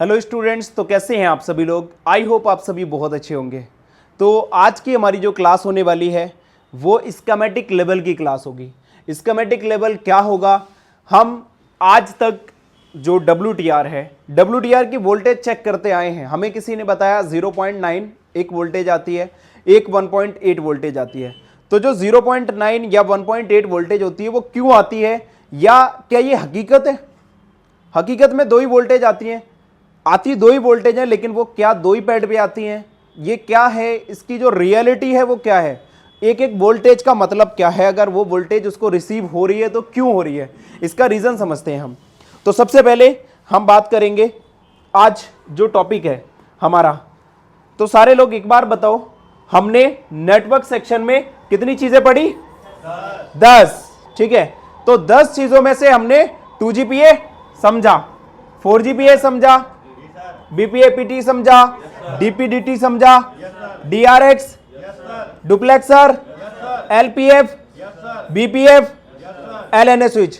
Hello students, तो कैसे हैं आप सभी लोग। आई होप आप सभी बहुत अच्छे होंगे। तो आज की हमारी जो क्लास होने वाली है वो स्कीमेटिक लेवल की क्लास होगी। स्कीमेटिक लेवल क्या होगा, हम आज तक जो WTR है, WTR की वोल्टेज चेक करते आए हैं। हमें किसी ने बताया 0.9 एक वोल्टेज आती है, एक 1.8 वोल्टेज आती है। तो जो 0.9 या 1.8 वोल्टेज होती है वो क्यों आती है, या क्या ये हकीकत है? हकीकत में दो ही वोल्टेज आती हैं, आती दो ही वोल्टेज हैं, लेकिन वो क्या दो ही पैड पे आती हैं? ये क्या है, इसकी जो रियलिटी है वो क्या है? एक एक वोल्टेज का मतलब क्या है? अगर वो वोल्टेज उसको रिसीव हो रही है तो क्यों हो रही है, इसका रीजन समझते हैं हम। तो सबसे पहले हम बात करेंगे आज जो टॉपिक है हमारा। तो सारे लोग एक बार बताओ, हमने नेटवर्क सेक्शन में कितनी चीजें पढ़ी? 10। ठीक है, तो 10 चीजों में से हमने 2GPA समझा, 4GPA समझा, BPAPT समझा, DPDT समझा, DRX, duplexer, LPF, BPF, LNA switch.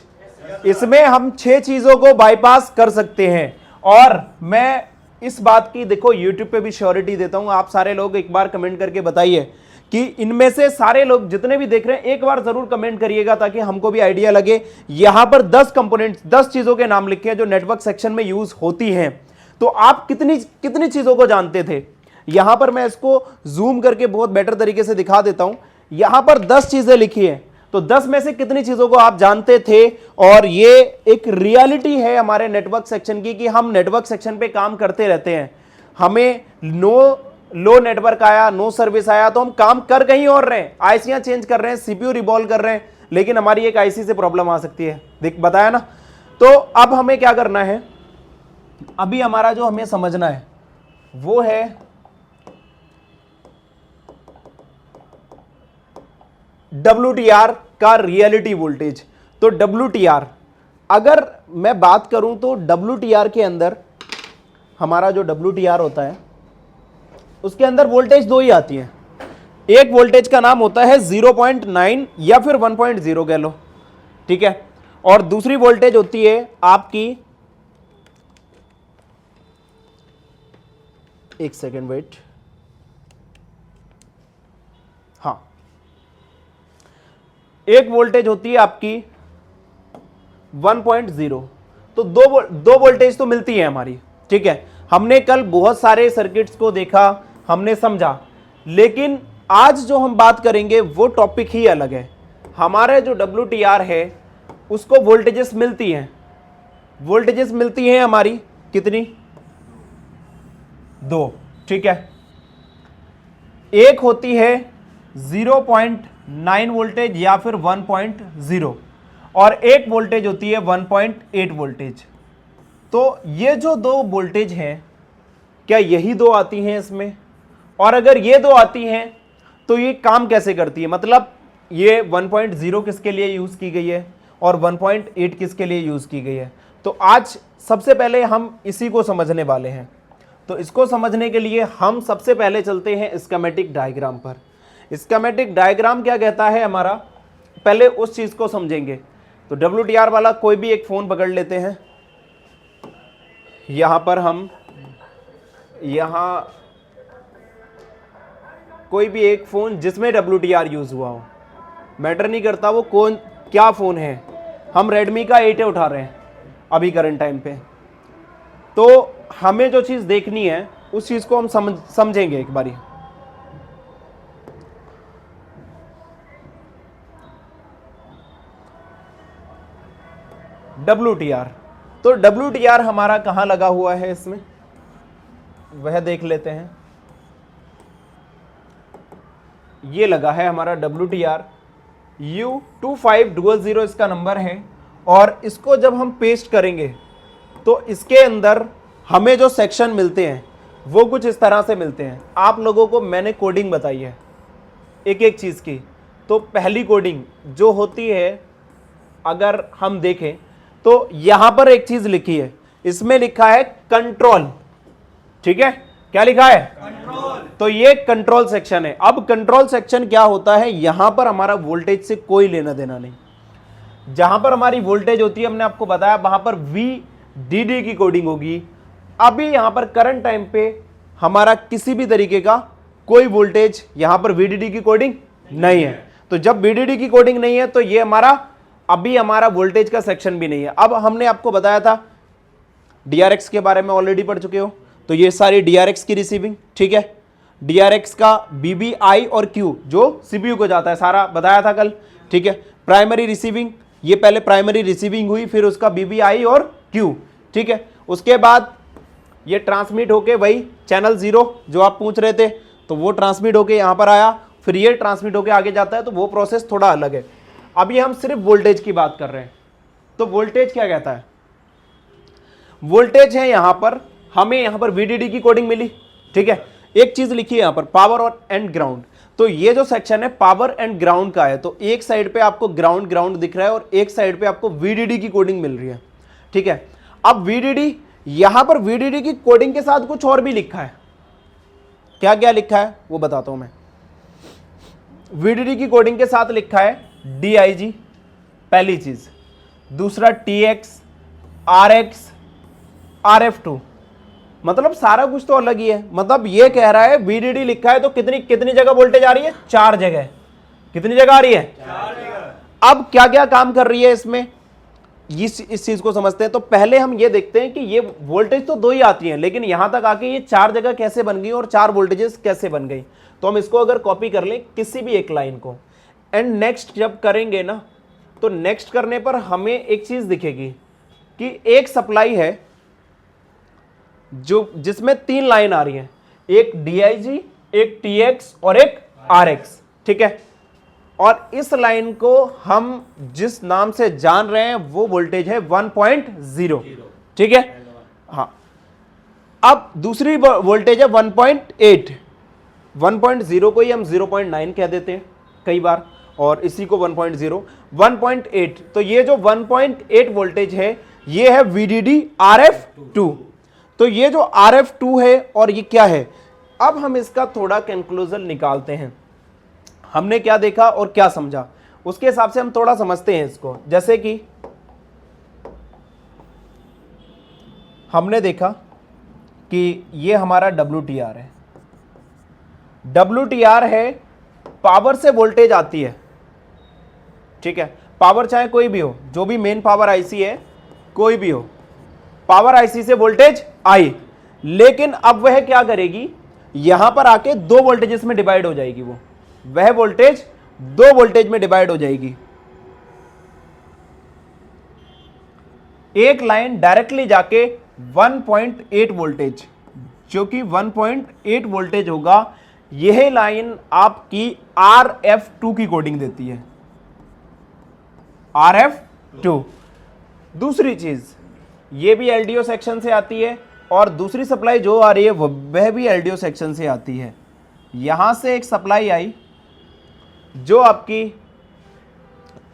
इसमें हम 6 चीजों को बाईपास कर सकते हैं। और मैं इस बात की देखो YouTube पे भी श्योरिटी देता हूं। आप सारे लोग एक बार कमेंट करके बताइए कि इनमें से सारे लोग जितने भी देख रहे हैं एक बार जरूर कमेंट करिएगा, ताकि हमको भी आइडिया लगे। यहां पर 10 कंपोनेंट्स, 10 चीजों के नाम लिखे हैं जो नेटवर्क सेक्शन में यूज होती हैं। तो आप कितनी कितनी चीजों को जानते थे? यहां पर मैं इसको जूम करके बहुत बेटर तरीके से दिखा देता हूं। यहां पर 10 चीजें लिखी हैं, तो 10 में से कितनी चीजों को आप जानते थे? और ये एक रियलिटी है हमारे नेटवर्क सेक्शन की कि हम नेटवर्क सेक्शन पे काम करते रहते हैं। हमें लो नेटवर्क आया, नो सर्विस आया, तो हम काम कर कहीं और रहे हैं, आईसियां चेंज कर रहे हैं, सीपीयू रिवॉल्व कर रहे हैं, लेकिन हमारी एक आईसी से प्रॉब्लम आ सकती है। देख बताया ना। तो अब हमें क्या करना है, अभी हमारा जो हमें समझना है वो है WTR का रियलिटी वोल्टेज। तो WTR अगर मैं बात करूं तो WTR के अंदर हमारा जो WTR होता है उसके अंदर वोल्टेज दो ही आती है। एक वोल्टेज का नाम होता है 0.9 या फिर 1.0 कह लो, ठीक है, और दूसरी वोल्टेज होती है आपकी, एक सेकेंड वेट, हाँ, एक वोल्टेज होती है आपकी 1.0। तो दो वोल्टेज तो मिलती है हमारी, ठीक है। हमने कल बहुत सारे सर्किट्स को देखा, हमने समझा, लेकिन आज जो हम बात करेंगे वो टॉपिक ही अलग है। हमारे जो WTR है उसको वोल्टेजेस मिलती हैं, वोल्टेजेस मिलती हैं हमारी कितनी? 2, ठीक है। एक होती है 0.9 वोल्टेज या फिर 1.0, और एक वोल्टेज होती है 1.8 वोल्टेज। तो ये जो दो वोल्टेज हैं, क्या यही दो आती हैं इसमें? और अगर ये दो आती हैं तो ये काम कैसे करती है? मतलब ये 1.0 किसके लिए यूज की गई है और 1.8 किसके लिए यूज की गई है? तो आज सबसे पहले हम इसी को समझने वाले हैं। तो इसको समझने के लिए हम सबसे पहले चलते हैं स्कीमेटिक डायग्राम पर। स्कीमेटिक डायग्राम क्या कहता है हमारा, पहले उस चीज को समझेंगे। तो WTR वाला कोई भी एक फोन पकड़ लेते हैं, यहां पर हम यहां कोई भी एक फोन जिसमें WTR यूज हुआ हो, मैटर नहीं करता वो कौन क्या फोन है। हम रेडमी का 8A उठा रहे हैं अभी करंट टाइम पे। तो हमें जो चीज देखनी है उस चीज को हम समझेंगे एक बारी। WTR, तो WTR हमारा कहां लगा हुआ है इसमें, वह देख लेते हैं। ये लगा है हमारा WTR, U2500 इसका नंबर है। और इसको जब हम पेस्ट करेंगे तो इसके अंदर हमें जो सेक्शन मिलते हैं वो कुछ इस तरह से मिलते हैं। आप लोगों को मैंने कोडिंग बताई है एक एक चीज की। तो पहली कोडिंग जो होती है, अगर हम देखें तो यहां पर एक चीज लिखी है, इसमें लिखा है कंट्रोल, ठीक है। क्या लिखा है? कंट्रोल। तो ये कंट्रोल सेक्शन है। अब कंट्रोल सेक्शन क्या होता है, यहां पर हमारा वोल्टेज से कोई लेना देना नहीं। जहां पर हमारी वोल्टेज होती है, हमने आपको बताया वहां पर VDD की कोडिंग होगी, अभी यहां पर करंट टाइम पे हमारा किसी भी तरीके का कोई वोल्टेज यहां पर VDD की कोडिंग नहीं है। तो जब VDD की कोडिंग नहीं है तो ये हमारा वोल्टेज का सेक्शन भी नहीं है। अब हमने आपको बताया था DRX के बारे में, ऑलरेडी पढ़ चुके हो, तो ये सारी DRX की रिसीविंग, ठीक है। DRX का BBI और Q जो CPU को जाता है, सारा बताया था कल, ठीक है। प्राइमरी रिसीविंग, ये पहले प्राइमरी रिसीविंग हुई, फिर उसका BBI और Q, ठीक है। उसके बाद ये ट्रांसमिट होके वही चैनल 0 जो आप पूछ रहे थे, तो वो ट्रांसमिट होके यहां पर आया, फिर ये ट्रांसमिट होके आगे जाता है, तो वो प्रोसेस थोड़ा अलग है। अभी हम सिर्फ वोल्टेज की बात कर रहे हैं। तो वोल्टेज क्या कहता है? वोल्टेज है यहां पर, हमें यहां पर VDD की कोडिंग मिली, ठीक है। एक चीज लिखी है यहां पर, पावर और एंड ग्राउंड। तो ये जो सेक्शन है पावर एंड ग्राउंड का है, तो एक साइड पे आपको ग्राउंड दिख रहा है और एक साइड पे आपको VDD की कोडिंग मिल रही है, ठीक है। अब VDD, यहां पर VDD की कोडिंग के साथ कुछ और भी लिखा है। क्या क्या लिखा है वो बताता हूं मैं। VDD की कोडिंग के साथ लिखा है DIG, पहली चीज। दूसरा TX, RX, RF2, मतलब सारा कुछ तो अलग ही है। मतलब ये कह रहा है VDD लिखा है तो कितनी जगह वोल्टेज आ रही है? 4 जगह। कितनी जगह आ रही है? 4 जगह। अब क्या क्या काम कर रही है इसमें, इस चीज को समझते हैं। तो पहले हम ये देखते हैं कि ये वोल्टेज तो 2 ही आती हैं, लेकिन यहां तक आके ये 4 जगह कैसे बन गई और 4 वोल्टेजेस कैसे बन गई। तो हम इसको अगर कॉपी कर लें किसी भी एक लाइन को, एंड नेक्स्ट जब करेंगे ना, तो नेक्स्ट करने पर हमें एक चीज दिखेगी कि एक सप्लाई है जो जिसमें 3 लाइन आ रही हैं, एक DIG, एक TX और एक RX, ठीक है। और इस लाइन को हम जिस नाम से जान रहे हैं वो वोल्टेज है 1.0, ठीक है। हाँ, अब दूसरी वोल्टेज है 1.8। 1.0 को ही हम 0.9 कह देते हैं कई बार, और इसी को 1.8। तो ये जो 1.8 वोल्टेज है ये है VDD RF2। तो ये जो RF2 है और ये क्या है, अब हम इसका थोड़ा कंक्लूजन निकालते हैं। हमने क्या देखा और क्या समझा, उसके हिसाब से हम थोड़ा समझते हैं इसको। जैसे कि हमने देखा कि ये हमारा WTR है। WTR है, पावर से वोल्टेज आती है, ठीक है। पावर चाहे कोई भी हो, जो भी मेन पावर आईसी है कोई भी हो, पावर आईसी से वोल्टेज आई, लेकिन अब वह क्या करेगी, यहां पर आके 2 वोल्टेजेस में डिवाइड हो जाएगी। वह वोल्टेज 2 वोल्टेज में डिवाइड हो जाएगी। एक लाइन डायरेक्टली जाके 1.8 वोल्टेज, जो कि 1.8 वोल्टेज होगा, यह लाइन आपकी RF2 की कोडिंग देती है, RF2। दूसरी चीज, ये भी LDO सेक्शन से आती है, और दूसरी सप्लाई जो आ रही है वह भी LDO सेक्शन से आती है। यहां से एक सप्लाई आई जो आपकी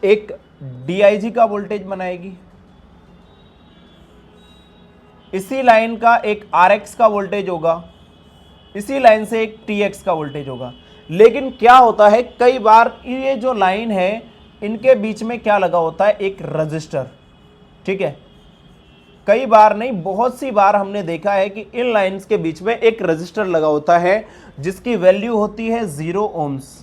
एक DIG का वोल्टेज बनाएगी, इसी लाइन का एक RX का वोल्टेज होगा, इसी लाइन से एक TX का वोल्टेज होगा। लेकिन क्या होता है, कई बार ये जो लाइन है इनके बीच में क्या लगा होता है, एक रजिस्टर, ठीक है। कई बार नहीं, बहुत सी बार हमने देखा है कि इन लाइंस के बीच में एक रजिस्टर लगा होता है जिसकी वैल्यू होती है 0 ohms।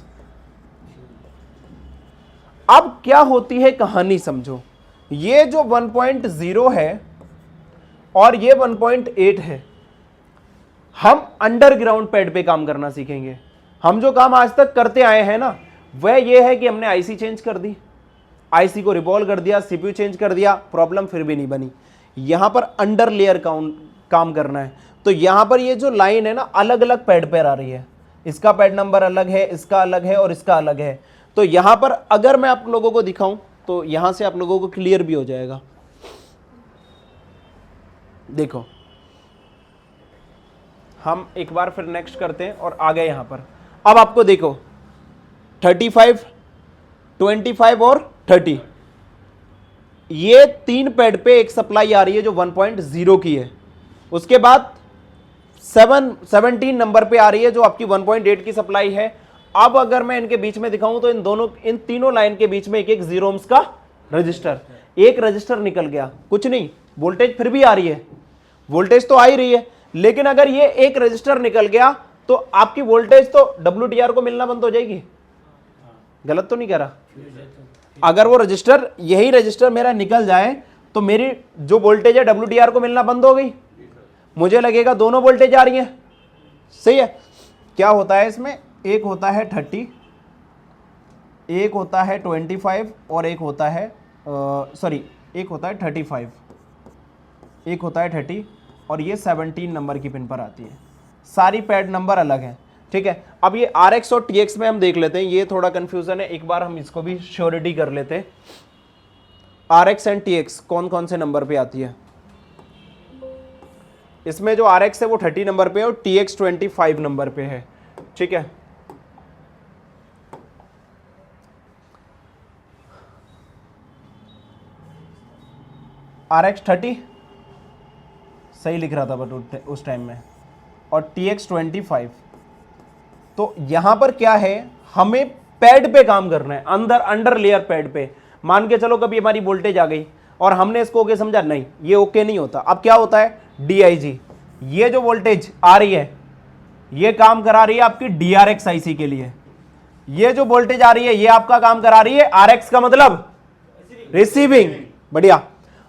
अब क्या होती है कहानी समझो, ये जो 1.0 है और ये 1.8 है, हम अंडरग्राउंड पैड पे काम करना सीखेंगे। हम जो काम आज तक करते आए हैं ना, वह ये है कि हमने आईसी चेंज कर दी, आईसी को रिवॉल्व कर दिया, सीपीयू चेंज कर दिया, प्रॉब्लम फिर भी नहीं बनी। यहां पर अंडर लेयर काम करना है। तो यहां पर ये जो लाइन है ना, अलग अलग पैड पर आ रही है, इसका पैड नंबर अलग है, इसका अलग है और इसका अलग है। तो यहां पर अगर मैं आप लोगों को दिखाऊं तो यहां से आप लोगों को क्लियर भी हो जाएगा। देखो, हम एक बार फिर नेक्स्ट करते हैं और आ गए यहां पर। अब आपको देखो 35, 25 और 30, ये 3 पैड पे एक सप्लाई आ रही है जो 1.0 की है। उसके बाद 17 नंबर पे आ रही है जो आपकी 1.8 की सप्लाई है। अब अगर मैं इनके बीच में दिखाऊं तो इन तीनों लाइन के बीच में एक 0 ohms का रजिस्टर, एक रजिस्टर निकल गया, कुछ नहीं, वोल्टेज फिर भी आ रही है। वोल्टेज तो आ ही रही है, लेकिन अगर ये एक रजिस्टर निकल गया तो आपकी वोल्टेज तो WTR को मिलना बंद हो जाएगी। गलत तो नहीं कह रहा? अगर वो रजिस्टर, यही रजिस्टर मेरा निकल जाए तो मेरी जो वोल्टेज है WTR को मिलना बंद हो गई, मुझे लगेगा दोनों वोल्टेज आ रही है। सही है। क्या होता है इसमें, एक होता है 30, एक होता है 25 और एक होता है एक होता है 35, एक होता है 30 और ये 17 नंबर की पिन पर आती है। सारी पैड नंबर अलग हैं, ठीक है। अब ये RX और TX में हम देख लेते हैं, ये थोड़ा कंफ्यूजन है, एक बार हम इसको भी श्योरिटी कर लेते हैं। RX एंड TX कौन कौन से नंबर पे आती है? इसमें जो RX है वो 30 नंबर पे है और TX 25 नंबर पे है, ठीक है। RX 30 सही लिख रहा था बट उस टाइम में, और TX 25। तो यहां पर क्या है, हमें पैड पे काम करना है, अंडर लेयर पैड पे। मान के चलो कभी हमारी वोल्टेज आ गई और हमने इसको ओके समझा, नहीं ये ओके नहीं होता। अब क्या होता है, DIG, ये जो वोल्टेज आ रही है ये काम करा रही है आपकी DRX IC के लिए। ये जो वोल्टेज आ रही है ये आपका काम करा रही है RX का मतलब रिसीविंग, बढ़िया।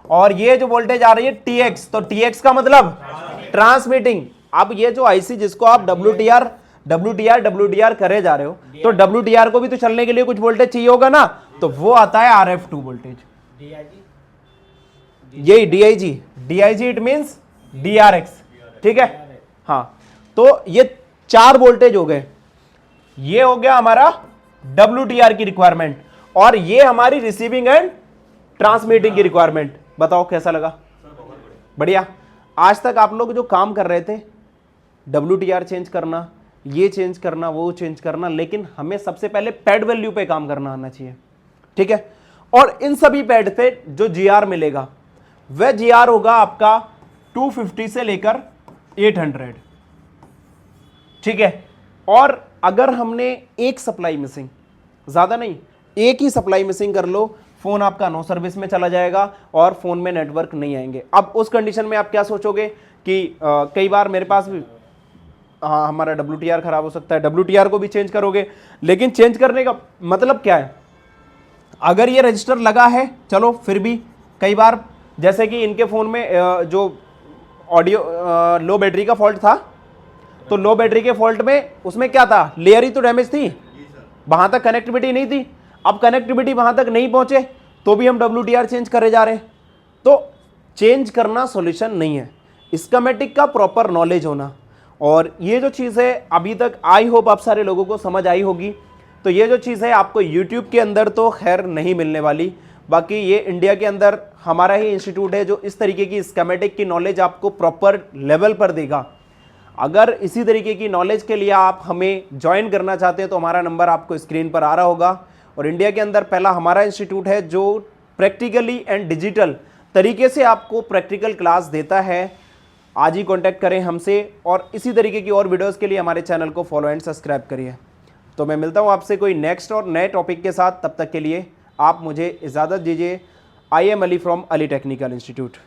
और ये जो वोल्टेज आ रही है TX, तो TX का मतलब ट्रांसमिटिंग। अब ये जो IC जिसको आप WTR करे जा रहे हो, तो WTR को भी तो चलने के लिए कुछ वोल्टेज चाहिए होगा ना, तो वो आता है RF2 वोल्टेज। यही DIG इट मींस DRX, ठीक है। हाँ, तो ये 4 वोल्टेज हो गए, ये हो गया हमारा WTR की रिक्वायरमेंट, और ये हमारी रिसीविंग एंड ट्रांसमिटिंग की रिक्वायरमेंट। बताओ कैसा लगा? बढ़िया। आज तक आप लोग जो काम कर रहे थे, WTR चेंज करना, ये चेंज करना, वो चेंज करना, लेकिन हमें सबसे पहले पैड वैल्यू पे काम करना आना चाहिए, ठीक है। और इन सभी पैड पे जो GR मिलेगा वह GR होगा आपका 250 से लेकर 800, ठीक है। और अगर हमने एक सप्लाई मिसिंग, ज्यादा नहीं, एक ही सप्लाई मिसिंग कर लो, फोन आपका नो सर्विस में चला जाएगा और फोन में नेटवर्क नहीं आएंगे। अब उस कंडीशन में आप क्या सोचोगे कि कई बार मेरे पास भी, हाँ हमारा WTR खराब हो सकता है, WTR को भी चेंज करोगे, लेकिन चेंज करने का मतलब क्या है? अगर ये रजिस्टर लगा है चलो, फिर भी कई बार जैसे कि इनके फोन में जो ऑडियो लो बैटरी का फॉल्ट था, तो लो बैटरी के फॉल्ट में उसमें क्या था, लेयर ही तो डैमेज थी, वहां तक कनेक्टिविटी नहीं थी। अब कनेक्टिविटी वहां तक नहीं पहुंचे तो भी हम WTR चेंज करे जा रहे हैं, तो चेंज करना सॉल्यूशन नहीं है। स्कीमेटिक का प्रॉपर नॉलेज होना, और ये जो चीज़ है अभी तक आई होप आप सारे लोगों को समझ आई होगी। तो ये जो चीज़ है आपको YouTube के अंदर तो खैर नहीं मिलने वाली, बाकी ये इंडिया के अंदर हमारा ही इंस्टीट्यूट है जो इस तरीके की स्कीमेटिक की नॉलेज आपको प्रॉपर लेवल पर देगा। अगर इसी तरीके की नॉलेज के लिए आप हमें ज्वाइन करना चाहते हैं तो हमारा नंबर आपको स्क्रीन पर आ रहा होगा, और इंडिया के अंदर पहला हमारा इंस्टीट्यूट है जो प्रैक्टिकली एंड डिजिटल तरीके से आपको प्रैक्टिकल क्लास देता है। आज ही कांटेक्ट करें हमसे, और इसी तरीके की और वीडियोस के लिए हमारे चैनल को फॉलो एंड सब्सक्राइब करिए। तो मैं मिलता हूं आपसे कोई नेक्स्ट और नए टॉपिक के साथ, तब तक के लिए आप मुझे इजाज़त दीजिए। I am Ali from Ali Technical Institute।